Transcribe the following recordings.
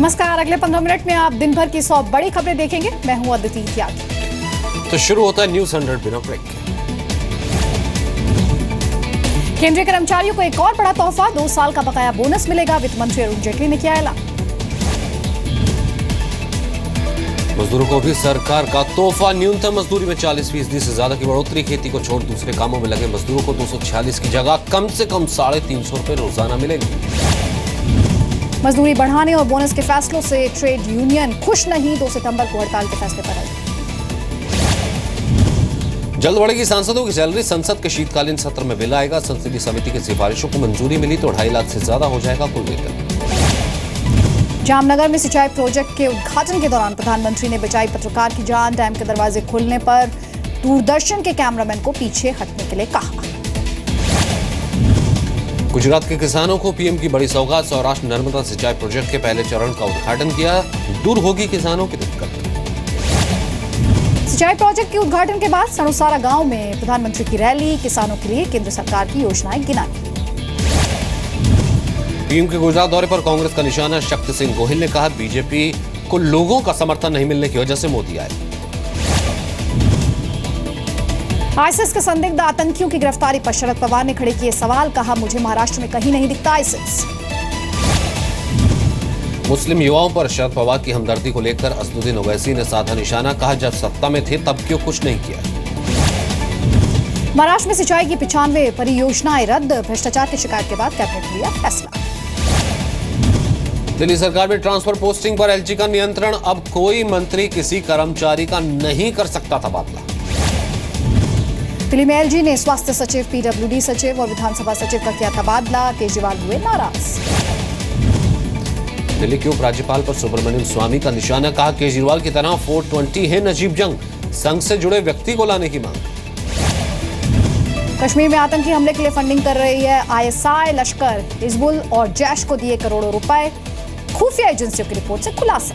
नमस्कार। अगले 15 मिनट में आप दिन भर की 100 बड़ी खबरें देखेंगे। मैं हूं अदिति त्यागी। तो शुरू होता है न्यूज 100 बिना ब्रेक के। केंद्रीय कर्मचारियों को एक और बड़ा तोहफा, 2 साल का बकाया बोनस मिलेगा। वित्त मंत्री अरुण जेटली ने किया ऐलान। मजदूरों को भी सरकार का तोहफा, न्यूनतम मजदूरी में 40% से ज्यादा की बढ़ोतरी। खेती को छोड़ दूसरे कामों में लगे मजदूरों को 246 की जगह कम से कम 350 रुपए रोजाना मिलेंगे। मजदूरी बढ़ाने और बोनस के फैसलों से ट्रेड यूनियन खुश नहीं, 2 सितंबर को हड़ताल के फैसले पर आई। जल्द बढ़ेगी सांसदों की सैलरी, संसद के शीतकालीन सत्र में बिल आएगा। संसदीय समिति की सिफारिशों को मंजूरी मिली तो 2.5 लाख से ज्यादा हो जाएगा कुल वेतन। जामनगर में सिंचाई प्रोजेक्ट के उद्घाटन के दौरान प्रधानमंत्री ने बचाई पत्रकार की जान। डैम के दरवाजे खुलने पर दूरदर्शन के कैमरामैन को पीछे हटने के लिए कहा। गुजरात के किसानों को पीएम की बड़ी सौगात, सौराष्ट्र नर्मदा सिंचाई प्रोजेक्ट के पहले चरण का उद्घाटन किया। दूर होगी किसानों की दिक्कत। सिंचाई प्रोजेक्ट के उद्घाटन के बाद सणुसारा गांव में प्रधानमंत्री की रैली, किसानों के लिए केंद्र सरकार की योजनाएं गिनाई। पीएम के गुजरात दौरे पर कांग्रेस का निशाना, शक्ति सिंह गोहिल ने कहा बीजेपी को लोगों का समर्थन नहीं मिलने की वजह से मोदी आए। आईएसआईएस के संदिग्ध आतंकियों की गिरफ्तारी पर शरद पवार ने खड़े किए सवाल, कहा मुझे महाराष्ट्र में कहीं नहीं दिखता आईएसआईएस। मुस्लिम युवाओं पर शरद पवार की हमदर्दी को लेकर असदुद्दीन ओवैसी ने साधा निशाना, कहा जब सत्ता में थे तब क्यों कुछ नहीं किया। महाराष्ट्र में सिंचाई की 95 परियोजनाएं रद्द, भ्रष्टाचार की शिकायत के बाद कैबिनेट ने लिया फैसला। दिल्ली सरकार में ट्रांसफर पोस्टिंग पर एलजी का नियंत्रण, अब कोई मंत्री किसी कर्मचारी का नहीं कर सकता तबादला। दिल्ली में एलजी ने स्वास्थ्य सचिव, पीडब्ल्यूडी सचिव और विधानसभा सचिव का किया तबादला, केजरीवाल हुए नाराज। दिल्ली के उपराज्यपाल पर सुब्रमण्यम स्वामी का निशाना, कहा केजरीवाल की तरह 420 है नजीब जंग, संघ से जुड़े व्यक्ति को लाने की मांग। कश्मीर में आतंकी हमले के लिए फंडिंग कर रही है आईएसआई, लश्कर, हिजबुल और जैश को दिए करोड़ों रुपए, खुफिया एजेंसियों की रिपोर्ट से खुलासा।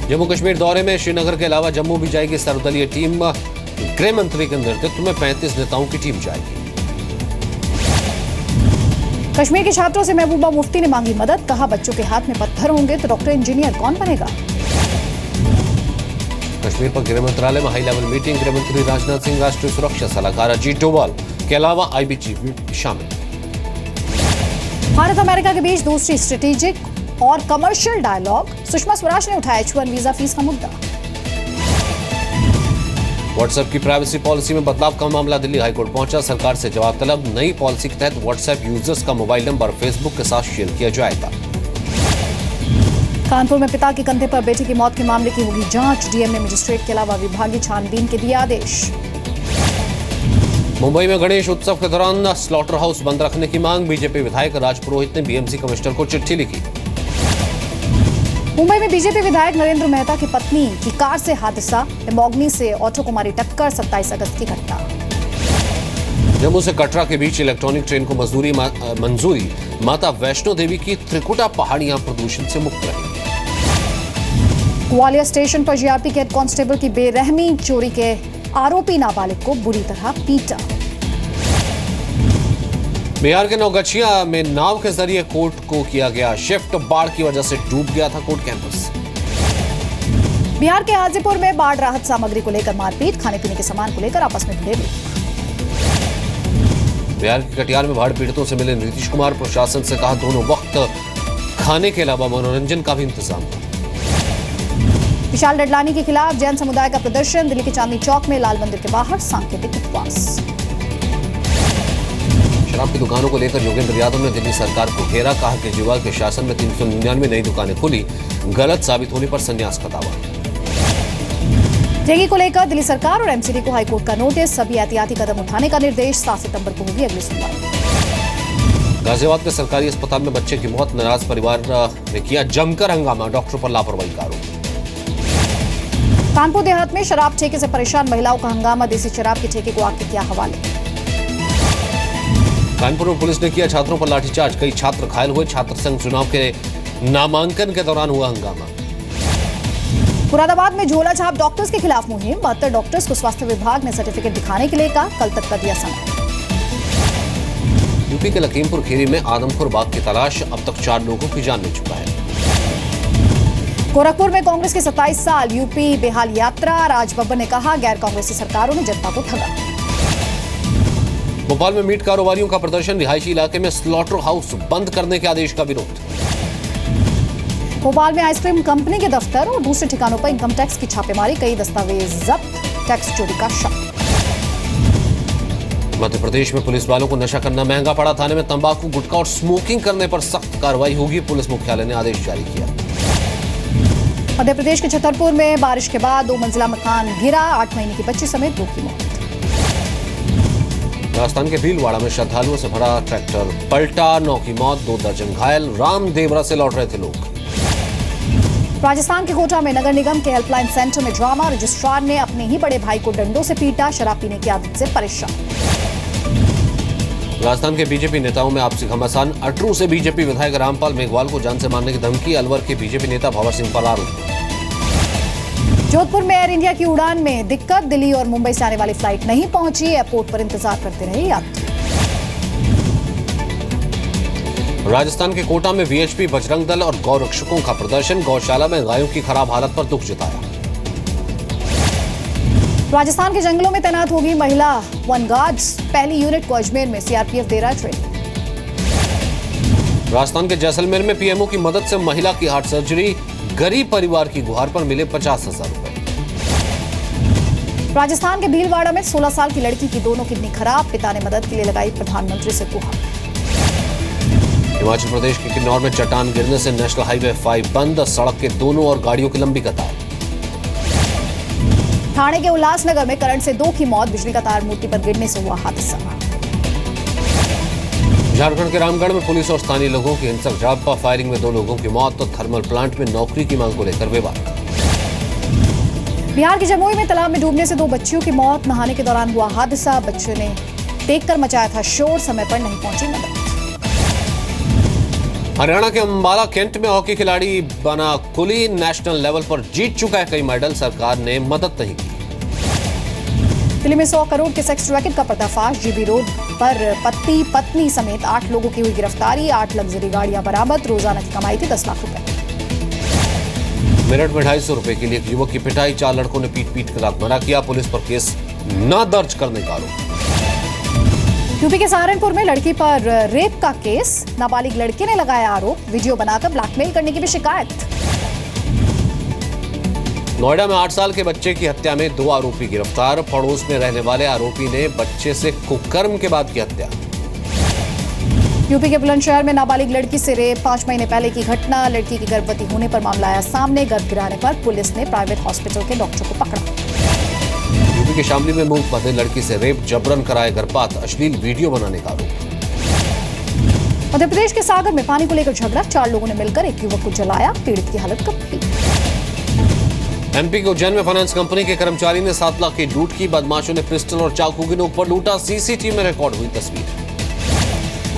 जम्मू कश्मीर दौरे में श्रीनगर के अलावा जम्मू भी जाएगी सर्वदलीय टीम। गृह मंत्री के नेतृत्व में 35 नेताओं की टीम जाएगी। कश्मीर के छात्रों से महबूबा मुफ्ती ने मांगी मदद, कहा बच्चों के हाथ में पत्थर होंगे तो डॉक्टर इंजीनियर कौन बनेगा। कश्मीर पर गृह मंत्रालय में हाई लेवल मीटिंग, गृह मंत्री राजनाथ सिंह, राष्ट्रीय सुरक्षा सलाहकार अजीत डोभाल के अलावा आईबी चीफ भी शामिल। भारत अमेरिका के बीच दूसरी स्ट्रेटेजिक और कमर्शियल डायलॉग, सुषमा स्वराज ने उठाया H1 वीजा फीस का मुद्दा। व्हाट्सएप की प्राइवेसी पॉलिसी में बदलाव का मामला दिल्ली हाईकोर्ट पहुंचा, सरकार से जवाब तलब। नई पॉलिसी के तहत व्हाट्सएप यूजर्स का मोबाइल नंबर फेसबुक के साथ शेयर किया जाएगा। कानपुर में पिता के कंधे पर बेटे की मौत के मामले की होगी जांच, डीएम ने मजिस्ट्रेट के अलावा विभागीय छानबीन के दिए आदेश। मुंबई में गणेश उत्सव के दौरान स्लॉटर हाउस बंद रखने की मांग, बीजेपी विधायक राज पुरोहित ने बीएमसी कमिश्नर को चिट्ठी लिखी। मुंबई में बीजेपी विधायक नरेंद्र मेहता की पत्नी की कार से हादसा, एमोगनी से ऑटो को मारी टक्कर, 27 अगस्त की घटना। जम्मू से कटरा के बीच इलेक्ट्रॉनिक ट्रेन को मंजूरी, माता वैष्णो देवी की त्रिकुटा पहाड़ियां प्रदूषण से मुक्त रही। ग्वालियर स्टेशन पर जीआरपी के हेड कांस्टेबल की बेरहमी, चोरी के आरोपी नाबालिग को बुरी तरह पीटा। बिहार के नौगछिया में नाव के जरिए कोर्ट को किया गया शिफ्ट, बाढ़ की वजह से डूब गया था कोर्ट कैंपस। बिहार के हाजीपुर में बाढ़ राहत सामग्री को लेकर मारपीट, खाने पीने के सामान को लेकर आपस में भिड़े लोग। बिहार के कटिहार में बाढ़ पीड़ितों से मिले नीतीश कुमार, प्रशासन से कहा दोनों वक्त खाने के अलावा मनोरंजन का भी इंतजाम। विशाल डडलानी के खिलाफ जैन समुदाय का प्रदर्शन, दिल्ली के चांदनी चौक में लाल मंदिर के बाहर सांकेतिक उपवास। शराब की दुकानों को लेकर योगेंद्र यादव ने दिल्ली सरकार को घेरा, कहा केजरीवाल के शासन में 399 नई दुकानें खुली, गलत साबित होने पर संन्यास का दावा। जेगी को लेकर दिल्ली सरकार और एमसीडी को हाईकोर्ट का नोटिस, सभी एहतियाती कदम उठाने का निर्देश, 7 सितंबर को होगी अगली सुनवाई। गाजियाबाद के सरकारी अस्पताल में बच्चे की मौत, नाराज परिवार ने किया जमकर हंगामा, डॉक्टर पर लापरवाही का आरोप। कानपुर देहात में शराब ठेके से परेशान महिलाओं का हंगामा, देसी शराब के ठेके को आग के किया हवाले। कानपुर में पुलिस ने किया छात्रों पर लाठीचार्ज, कई छात्र घायल हुए, छात्र संघ चुनाव के नामांकन के दौरान हुआ हंगामा। मुरादाबाद में झोला छाप डॉक्टर्स के खिलाफ मुहिम, 72 डॉक्टर्स को स्वास्थ्य विभाग ने सर्टिफिकेट दिखाने के लिए कहा, कल तक का दिया समय। यूपी के लखीमपुर खीरी में आदमखोर बाघ की तलाश, अब तक 4 लोगों की जान ले चुका है। गोरखपुर में कांग्रेस की 27 साल यूपी बेहाल यात्रा। राज बब्बर ने कहा, गैर कांग्रेसी सरकारों ने जनता को ठगा। भोपाल में मीट कारोबारियों का प्रदर्शन, रिहायशी इलाके में स्लॉटर हाउस बंद करने के आदेश का विरोध। भोपाल में आइसक्रीम कंपनी के दफ्तर और दूसरे ठिकानों पर इनकम टैक्स की छापेमारी, कई दस्तावेज जब्त, टैक्स चोरी का शक। मध्य प्रदेश में पुलिस वालों को नशा करना महंगा पड़ा, थाने में तंबाकू, गुटखा और स्मोकिंग करने पर सख्त कार्रवाई होगी, पुलिस मुख्यालय ने आदेश जारी किया। मध्य प्रदेश के छतरपुर में बारिश के बाद 2 मंजिला मकान गिरा, 8 महीने की बच्ची समेत 2 की मौत। राजस्थान के भीलवाड़ा में श्रद्धालुओं से भरा ट्रैक्टर पलटा, 9 की मौत, 2 दर्जन घायल, रामदेवरा से लौट रहे थे लोग। राजस्थान के कोटा में नगर निगम के हेल्पलाइन सेंटर में ड्रामा, रजिस्ट्रार ने अपने ही बड़े भाई को डंडों से पीटा, शराब पीने की आदत से परेशान। राजस्थान के बीजेपी नेताओं में आपसी घमासान, अटरू से बीजेपी विधायक रामपाल मेघवाल को जान से मारने की धमकी, अलवर के बीजेपी नेता भंवर सिंह पर आरोप। जोधपुर में एयर इंडिया की उड़ान में दिक्कत, दिल्ली और मुंबई से आने वाली फ्लाइट नहीं पहुंची, एयरपोर्ट पर इंतजार करते रहे यात्री। राजस्थान के कोटा में वीएचपी, बजरंग दल और गौरक्षकों का प्रदर्शन, गौशाला में गायों की खराब हालत पर दुख जताया। राजस्थान के जंगलों में तैनात होगी महिला वन गार्ड्स, पहली यूनिट को अजमेर में सीआरपीएफ दे रहा ट्रेनिंग। राजस्थान के जैसलमेर में पीएमओ की मदद से महिला की हार्ट सर्जरी, गरीब परिवार की गुहार पर मिले 50,000 रुपए। राजस्थान के भीलवाड़ा में 16 साल की लड़की की दोनों किडनी खराब, पिता ने मदद के लिए लगाई प्रधानमंत्री से गुहार। हिमाचल प्रदेश के किन्नौर में चट्टान गिरने से नेशनल हाईवे 5 बंद, सड़क के दोनों ओर गाड़ियों की लंबी कतार। ठाणे के उल्लासनगर में करंट से 2 की मौत, बिजली का तार मूर्ति पर गिरने से हुआ हादसा। झारखंड के रामगढ़ में पुलिस और स्थानीय लोगों की हिंसक जाब्ता फायरिंग में 2 लोगों की मौत, तो थर्मल प्लांट में नौकरी की मांग को लेकर विवाद। बिहार के जमुई में तालाब में डूबने से 2 बच्चियों की मौत, नहाने के दौरान हुआ हादसा, बच्चे ने देखकर मचाया था शोर, समय पर नहीं पहुंची मदद। हरियाणा के अंबाला कैंट में हॉकी खिलाड़ी बना कुली नेशनल लेवल पर जीत चुका है कई मेडल, सरकार ने मदद नहीं की। दिल्ली में 100 करोड़ के सेक्स रैकेट का पर्दाफाश, जीबी रोड पर पति पत्नी समेत 8 लोगों की हुई गिरफ्तारी, 8 लग्जरी गाड़ियां बरामद, रोजाना की कमाई थी 10 लाख रुपए। मेरठ में 250 रुपए के लिए एक युवक की पिटाई, 4 लड़कों ने पीट कर आत्महत्या किया, पुलिस पर केस न दर्ज करने का आरोप। यूपी के सहारनपुर में लड़की पर रेप का केस, नाबालिग लड़के ने लगाया आरोप, वीडियो बनाकर ब्लैकमेल करने की भी शिकायत। नोएडा में 8 साल के बच्चे की हत्या में 2 आरोपी गिरफ्तार, पड़ोस में रहने वाले आरोपी ने बच्चे से कुकर्म के बाद की हत्या। यूपी के बुलंदशहर में नाबालिग लड़की से रेप, 5 महीने पहले की घटना, लड़की की गर्भवती होने पर मामला आया सामने, गर्भ गिराने पर पुलिस ने प्राइवेट हॉस्पिटल के डॉक्टर को पकड़ा। यूपी के शामली में मूक बंधे लड़की से रेप, जबरन कराए गर्भपात, अश्लील वीडियो बनाने का आरोप। मध्य प्रदेश के सागर में पानी को लेकर झगड़ा, 4 लोगों ने मिलकर एक युवक को जलाया, पीड़ित की हालत गंभीर। एमपी के उज्जैन में फाइनेंस कंपनी के कर्मचारी ने 7 लाख की लूट की, बदमाशों ने पिस्टल और चाकू की नोक पर लूटा, सीसीटीवी में रिकॉर्ड हुई तस्वीर।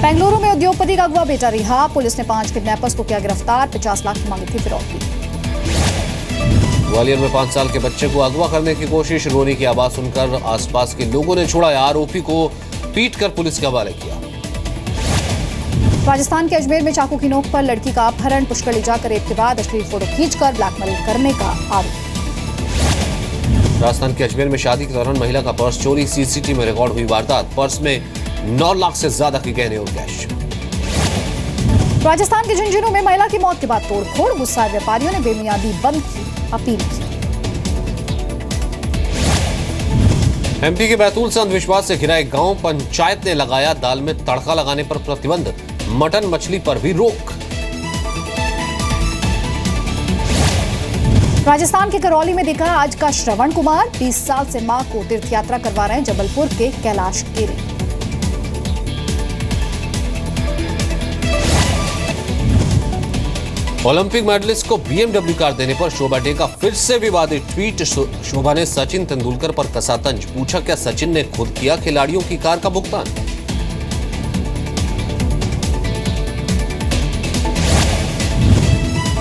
बेंगलुरु में उद्योगपति का अगवा बेटा रिहा, पुलिस ने 5 किडनैपर्स को किया गिरफ्तार, 50 लाख की मांगी थी फिरौती। ग्वालियर में 5 साल के बच्चे को अगवा करने की कोशिश, रोने की आवाज सुनकर आसपास के लोगों ने छुड़ाया, आरोपी को पीटकर पुलिस के हवाले किया। राजस्थान के अजमेर में चाकू की नोक पर लड़की का अपहरण, पुष्कर ले जाकर रेप के बाद अश्लील फोटो खींचकर ब्लैकमेल करने का आरोप। राजस्थान के अजमेर में शादी के दौरान महिला का पर्स चोरी, सीसीटीवी में रिकॉर्ड हुई वारदात, पर्स में 9 लाख से ज्यादा के गहने और कैश। राजस्थान के झुंझुनू में महिला की मौत के बाद तोड़फोड़, गुस्साए व्यापारियों ने बेमियादी बंद की अपील की। एमपी के बैतूल से अंधविश्वास से घिरा एक गांव, पंचायत ने लगाया दाल में तड़का लगाने पर प्रतिबंध, मटन मछली पर भी रोक। राजस्थान के करौली में दिखा आज का श्रवण कुमार, 20 साल से मां को तीर्थ यात्रा करवा रहे हैं जबलपुर के कैलाश गिरी। ओलंपिक मेडलिस्ट को बीएमडब्ल्यू कार देने पर शोभा डे का फिर से विवादित ट्वीट, शोभा ने सचिन तेंदुलकर पर कसा तंज, पूछा क्या सचिन ने खुद किया खिलाड़ियों की कार का भुगतान।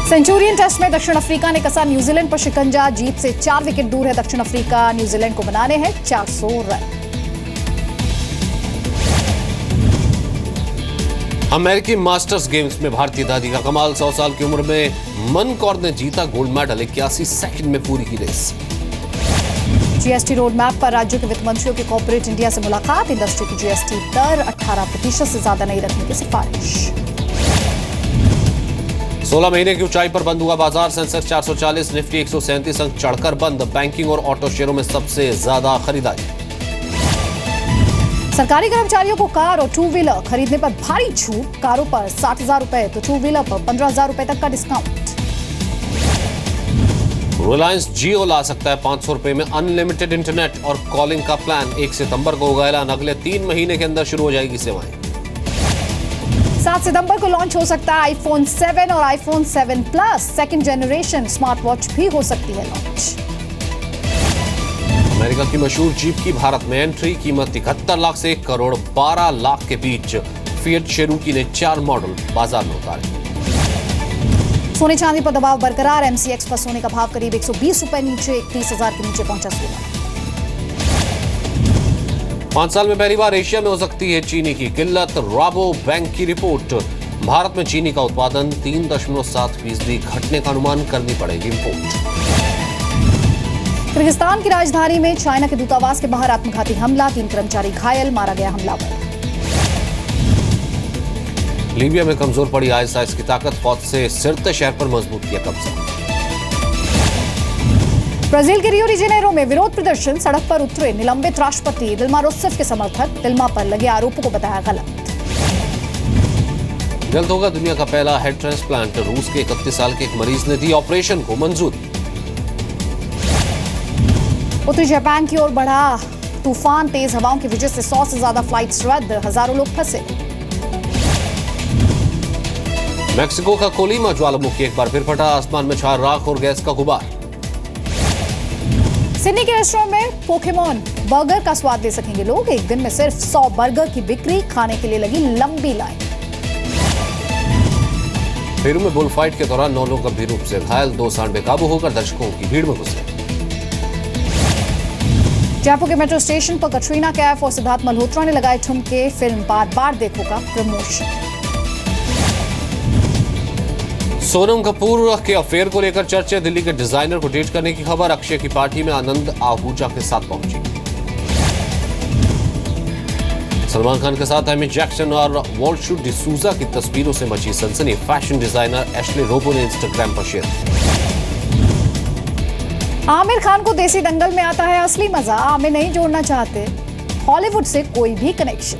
सेंचुरियन टेस्ट में दक्षिण अफ्रीका ने कसा न्यूजीलैंड पर शिकंजा, जीत से 4 विकेट दूर है दक्षिण अफ्रीका, न्यूजीलैंड को बनाने हैं 400 रन। अमेरिकी मास्टर्स गेम्स में भारतीय दादी का कमाल। 100 साल की उम्र में मन कौर ने जीता गोल्ड मेडल। 81 सेकंड में पूरी की रेस। जीएसटी रोड मैप पर राज्यों के वित्त मंत्रियों की कॉर्पोरेट इंडिया से मुलाकात। इंडस्ट्री की जीएसटी दर 18% से ज्यादा नहीं रखने की सिफारिश। 16 महीने की ऊंचाई पर बंद हुआ बाजार। सेंसेक्स 440, निफ्टी 137 अंक चढ़कर बंद। बैंकिंग और ऑटो शेयरों में सबसे ज्यादा खरीदारी। सरकारी कर्मचारियों को कार और टू व्हीलर खरीदने पर भारी छूट। कारों पर 60,000 रुपए तो टू व्हीलर पर 15,000 रुपए तक का डिस्काउंट। रिलायंस जियो ला सकता है 500 रुपए में अनलिमिटेड इंटरनेट और कॉलिंग का प्लान। 1 सितंबर को होगा ऐलान। अगले 3 महीने के अंदर शुरू हो जाएगी सेवाएं। 7 सितंबर को लॉन्च हो सकता है आईफोन 7 और iPhone 7 plus. Second generation smart watch भी हो सकती है लॉन्च। अमेरिका की मशहूर जीप की भारत में एंट्री। कीमत 71 लाख से 1 करोड़ 12 लाख के बीच। फिएट शेरूकी ने 4 मॉडल बाजार में उतारे। सोने चांदी पर दबाव बरकरार। एमसीएक्स पर सोने का भाव करीब 120 रुपए नीचे 31,000 के नीचे पहुंचा सोना। 5 साल में पहली बार एशिया में हो सकती है चीनी की किल्लत। राबो बैंक की रिपोर्ट। भारत में चीनी का उत्पादन 3.7% घटने का अनुमान। करनी पड़ेगी इंपोर्ट। किर्गिस्तान की राजधानी में चाइना के दूतावास के बाहर आत्मघाती हमला। 3 कर्मचारी घायल, मारा गया हमलावर। लीबिया में कमजोर पड़ी आईएसआईएस की ताकत। फौज से सिरते शहर पर मजबूत किया कब्जा। ब्राजील के रियो डी जेनेरो में विरोध प्रदर्शन। सड़क पर उतरे निलंबित राष्ट्रपति दिल्मा रूसेफ के समर्थक। दिल्मा पर लगे आरोपों को बताया गलत। जल्द होगा दुनिया का पहला हेड ट्रांसप्लांट। रूस के 31 साल के एक मरीज ने दी ऑपरेशन को मंजूरी। उत्तरी जापान की ओर बढ़ा तूफान। तेज हवाओं की वजह से 100 से ज्यादा फ्लाइट्स रद्द। हजारों लोग फंसे। मैक्सिको का कोलीमा ज्वालामुखी एक बार फिर फटा। आसमान में छा राख और गैस का गुबार। सिडनी के रेस्टोरेंट में पोकेमॉन बर्गर का स्वाद ले सकेंगे लोग। एक दिन में सिर्फ 100 बर्गर की बिक्री। खाने के लिए लगी लंबी लाइन। पेरू में बुल फाइट के दौरान 9 लोग गंभीर रूप से घायल। 2 सांड बेकाबू होकर दर्शकों की भीड़ में घुसे। जयपुर के मेट्रो स्टेशन पर कटरीना कैफ और सिद्धार्थ मल्होत्रा ने लगाए ठुमके। फिल्म बार बार देखो का प्रमोशन। सोनम कपूर के अफेयर को लेकर चर्चा। दिल्ली के डिजाइनर को डेट करने की खबर। अक्षय की पार्टी में आनंद आहूजा के साथ पहुंची। सलमान खान के साथ एमी जैक्सन और वॉल्शू डिसूजा की तस्वीरों से मची सनसनी। फैशन डिजाइनर एशले रोबो ने इंस्टाग्राम पर शेयर। आमिर खान को देसी दंगल में आता है असली मजा। आमिर नहीं जोड़ना चाहते हॉलीवुड से कोई भी कनेक्शन।